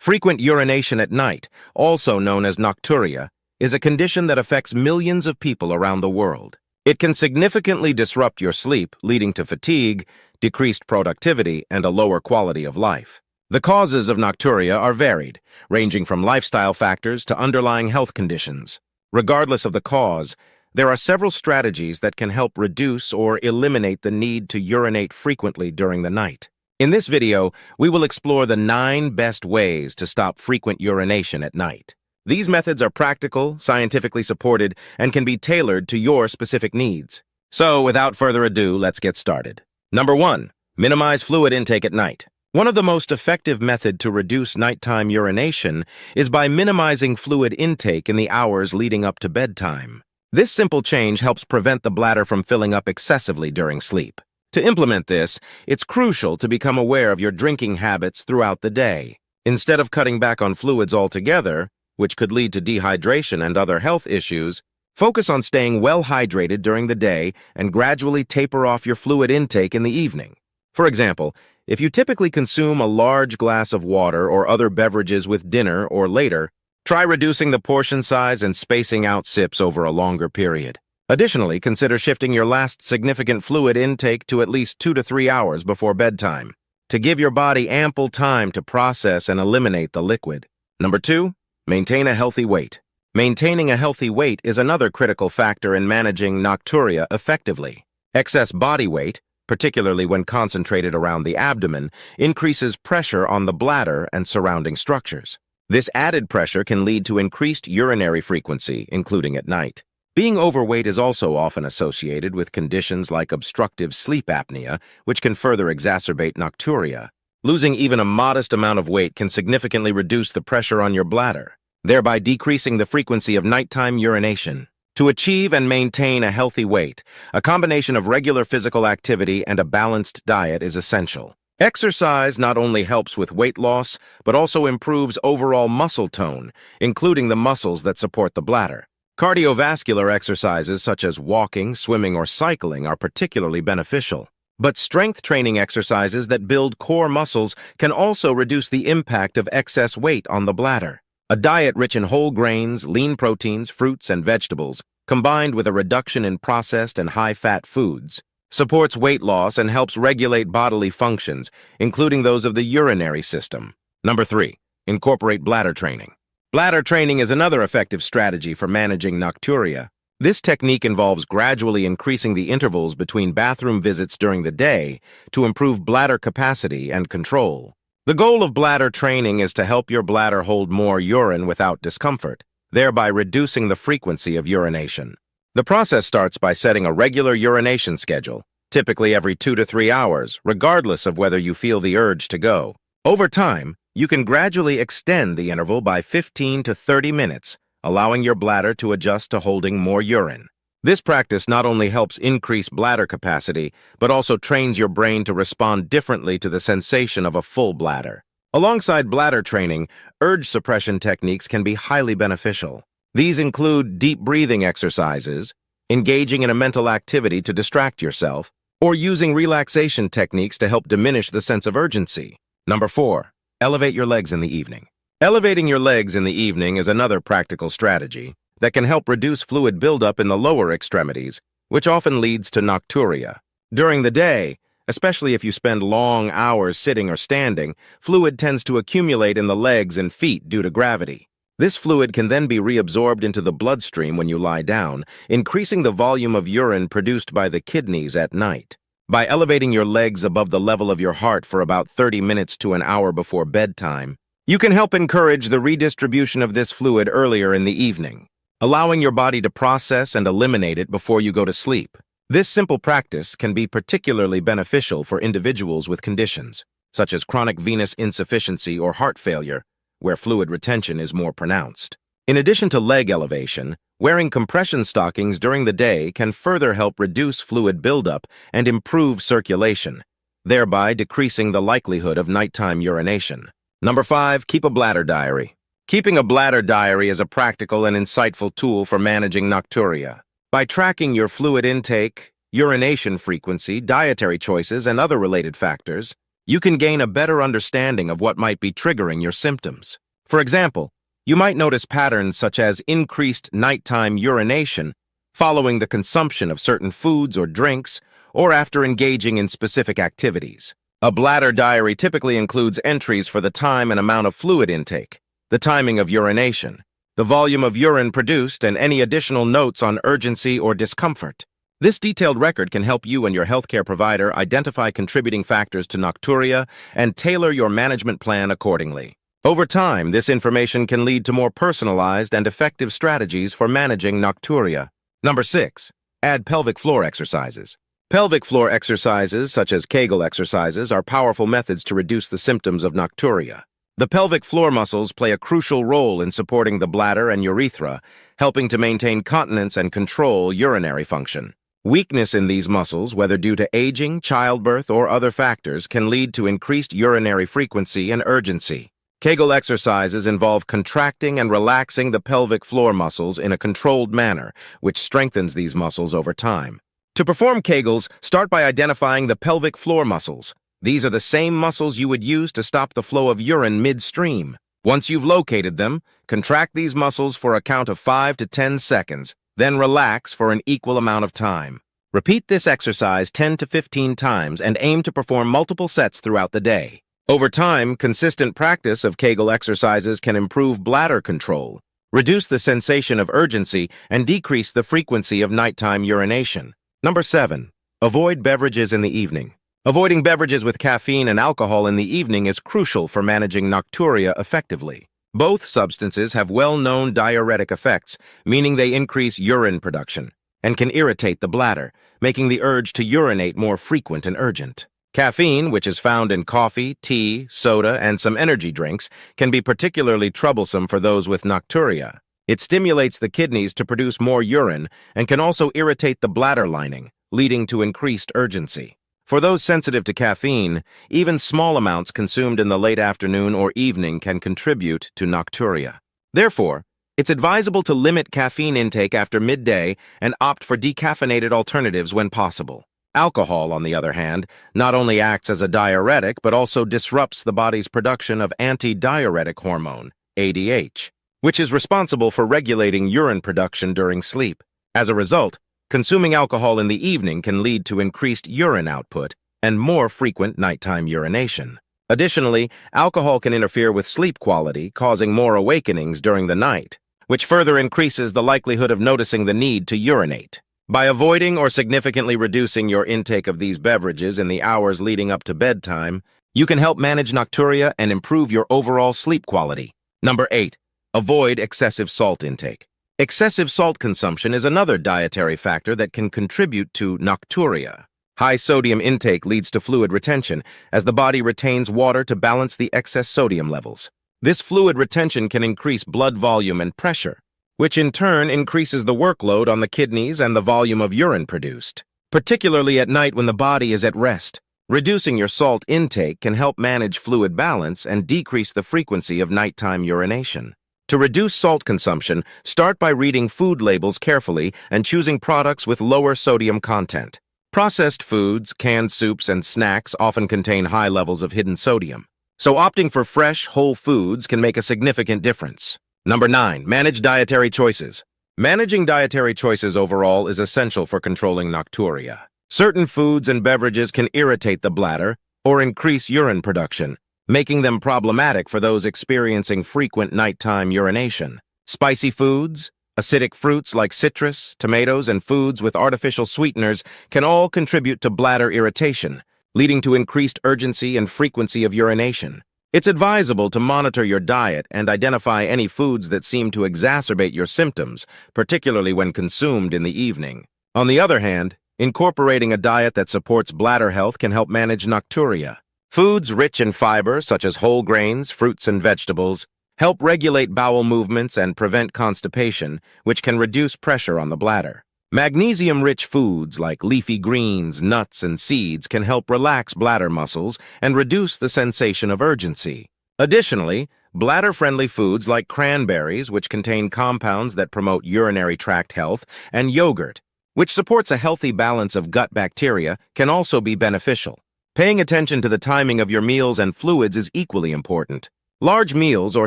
Frequent urination at night, also known as nocturia, is a condition that affects millions of people around the world. It can significantly disrupt your sleep, leading to fatigue, decreased productivity, and a lower quality of life. The causes of nocturia are varied, ranging from lifestyle factors to underlying health conditions. Regardless of the cause, there are several strategies that can help reduce or eliminate the need to urinate frequently during the night. In this video, we will explore the 9 best ways to stop frequent urination at night. These methods are practical, scientifically supported, and can be tailored to your specific needs. So, without further ado, let's get started. Number 1. Minimize fluid intake at night. One of the most effective methods to reduce nighttime urination is by minimizing fluid intake in the hours leading up to bedtime. This simple change helps prevent the bladder from filling up excessively during sleep. To implement this, it's crucial to become aware of your drinking habits throughout the day. Instead of cutting back on fluids altogether, which could lead to dehydration and other health issues, focus on staying well hydrated during the day and gradually taper off your fluid intake in the evening. For example, if you typically consume a large glass of water or other beverages with dinner or later, try reducing the portion size and spacing out sips over a longer period. Additionally, consider shifting your last significant fluid intake to at least 2 to 3 hours before bedtime, to give your body ample time to process and eliminate the liquid. Number 2, maintain a healthy weight. Maintaining a healthy weight is another critical factor in managing nocturia effectively. Excess body weight, particularly when concentrated around the abdomen, increases pressure on the bladder and surrounding structures. This added pressure can lead to increased urinary frequency, including at night. Being overweight is also often associated with conditions like obstructive sleep apnea, which can further exacerbate nocturia. Losing even a modest amount of weight can significantly reduce the pressure on your bladder, thereby decreasing the frequency of nighttime urination. To achieve and maintain a healthy weight, a combination of regular physical activity and a balanced diet is essential. Exercise not only helps with weight loss, but also improves overall muscle tone, including the muscles that support the bladder. Cardiovascular exercises such as walking, swimming, or cycling are particularly beneficial. But strength training exercises that build core muscles can also reduce the impact of excess weight on the bladder. A diet rich in whole grains, lean proteins, fruits, and vegetables, combined with a reduction in processed and high-fat foods, supports weight loss and helps regulate bodily functions, including those of the urinary system. Number 3, incorporate bladder training. Bladder training is another effective strategy for managing nocturia. This technique involves gradually increasing the intervals between bathroom visits during the day to improve bladder capacity and control. The goal of bladder training is to help your bladder hold more urine without discomfort, thereby reducing the frequency of urination. The process starts by setting a regular urination schedule, typically every 2 to 3 hours, regardless of whether you feel the urge to go. Over time, you can gradually extend the interval by 15 to 30 minutes, allowing your bladder to adjust to holding more urine. This practice not only helps increase bladder capacity, but also trains your brain to respond differently to the sensation of a full bladder. Alongside bladder training, urge suppression techniques can be highly beneficial. These include deep breathing exercises, engaging in a mental activity to distract yourself, or using relaxation techniques to help diminish the sense of urgency. Number 4. Elevate your legs in the evening. Elevating your legs in the evening is another practical strategy that can help reduce fluid buildup in the lower extremities, which often leads to nocturia. During the day, especially if you spend long hours sitting or standing, fluid tends to accumulate in the legs and feet due to gravity. This fluid can then be reabsorbed into the bloodstream when you lie down, increasing the volume of urine produced by the kidneys at night. By elevating your legs above the level of your heart for about 30 minutes to an hour before bedtime, you can help encourage the redistribution of this fluid earlier in the evening, allowing your body to process and eliminate it before you go to sleep. This simple practice can be particularly beneficial for individuals with conditions, such as chronic venous insufficiency or heart failure, where fluid retention is more pronounced. In addition to leg elevation, wearing compression stockings during the day can further help reduce fluid buildup and improve circulation, thereby decreasing the likelihood of nighttime urination. Number 5, keep a bladder diary. Keeping a bladder diary is a practical and insightful tool for managing nocturia. By tracking your fluid intake, urination frequency, dietary choices, and other related factors, you can gain a better understanding of what might be triggering your symptoms. For example, you might notice patterns such as increased nighttime urination following the consumption of certain foods or drinks, or after engaging in specific activities. A bladder diary typically includes entries for the time and amount of fluid intake, the timing of urination, the volume of urine produced, and any additional notes on urgency or discomfort. This detailed record can help you and your healthcare provider identify contributing factors to nocturia and tailor your management plan accordingly. Over time, this information can lead to more personalized and effective strategies for managing nocturia. Number 6. Add pelvic floor exercises. Pelvic floor exercises, such as Kegel exercises, are powerful methods to reduce the symptoms of nocturia. The pelvic floor muscles play a crucial role in supporting the bladder and urethra, helping to maintain continence and control urinary function. Weakness in these muscles, whether due to aging, childbirth, or other factors, can lead to increased urinary frequency and urgency. Kegel exercises involve contracting and relaxing the pelvic floor muscles in a controlled manner, which strengthens these muscles over time. To perform Kegels, start by identifying the pelvic floor muscles. These are the same muscles you would use to stop the flow of urine midstream. Once you've located them, contract these muscles for a count of 5 to 10 seconds, then relax for an equal amount of time. Repeat this exercise 10 to 15 times and aim to perform multiple sets throughout the day. Over time, consistent practice of Kegel exercises can improve bladder control, reduce the sensation of urgency, and decrease the frequency of nighttime urination. Number 7. Avoid beverages in the evening. Avoiding beverages with caffeine and alcohol in the evening is crucial for managing nocturia effectively. Both substances have well-known diuretic effects, meaning they increase urine production, and can irritate the bladder, making the urge to urinate more frequent and urgent. Caffeine, which is found in coffee, tea, soda, and some energy drinks, can be particularly troublesome for those with nocturia. It stimulates the kidneys to produce more urine and can also irritate the bladder lining, leading to increased urgency. For those sensitive to caffeine, even small amounts consumed in the late afternoon or evening can contribute to nocturia. Therefore, it's advisable to limit caffeine intake after midday and opt for decaffeinated alternatives when possible. Alcohol, on the other hand, not only acts as a diuretic but also disrupts the body's production of antidiuretic hormone, ADH, which is responsible for regulating urine production during sleep. As a result, consuming alcohol in the evening can lead to increased urine output and more frequent nighttime urination. Additionally, alcohol can interfere with sleep quality, causing more awakenings during the night, which further increases the likelihood of noticing the need to urinate. By avoiding or significantly reducing your intake of these beverages in the hours leading up to bedtime, you can help manage nocturia and improve your overall sleep quality. Number 8. Avoid excessive salt intake. Excessive salt consumption is another dietary factor that can contribute to nocturia. High sodium intake leads to fluid retention, as the body retains water to balance the excess sodium levels. This fluid retention can increase blood volume and pressure, which in turn increases the workload on the kidneys and the volume of urine produced, particularly at night when the body is at rest. Reducing your salt intake can help manage fluid balance and decrease the frequency of nighttime urination. To reduce salt consumption, start by reading food labels carefully and choosing products with lower sodium content. Processed foods, canned soups, and snacks often contain high levels of hidden sodium, so opting for fresh, whole foods can make a significant difference. Number 9. Manage dietary choices. Managing dietary choices overall is essential for controlling nocturia. Certain foods and beverages can irritate the bladder or increase urine production, making them problematic for those experiencing frequent nighttime urination. Spicy foods, acidic fruits like citrus, tomatoes, and foods with artificial sweeteners can all contribute to bladder irritation, leading to increased urgency and frequency of urination. It's advisable to monitor your diet and identify any foods that seem to exacerbate your symptoms, particularly when consumed in the evening. On the other hand, incorporating a diet that supports bladder health can help manage nocturia. Foods rich in fiber, such as whole grains, fruits, and vegetables, help regulate bowel movements and prevent constipation, which can reduce pressure on the bladder. Magnesium-rich foods like leafy greens, nuts, and seeds can help relax bladder muscles and reduce the sensation of urgency. Additionally, bladder-friendly foods like cranberries, which contain compounds that promote urinary tract health, and yogurt, which supports a healthy balance of gut bacteria, can also be beneficial. Paying attention to the timing of your meals and fluids is equally important. Large meals or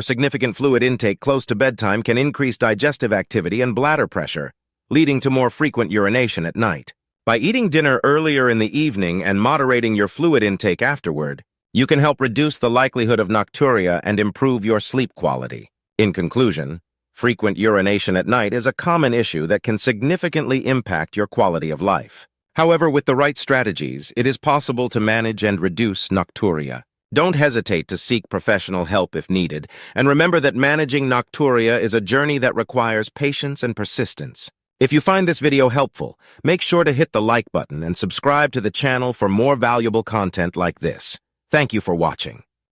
significant fluid intake close to bedtime can increase digestive activity and bladder pressure, leading to more frequent urination at night. By eating dinner earlier in the evening and moderating your fluid intake afterward, you can help reduce the likelihood of nocturia and improve your sleep quality. In conclusion, frequent urination at night is a common issue that can significantly impact your quality of life. However, with the right strategies, it is possible to manage and reduce nocturia. Don't hesitate to seek professional help if needed, and remember that managing nocturia is a journey that requires patience and persistence. If you find this video helpful, make sure to hit the like button and subscribe to the channel for more valuable content like this. Thank you for watching.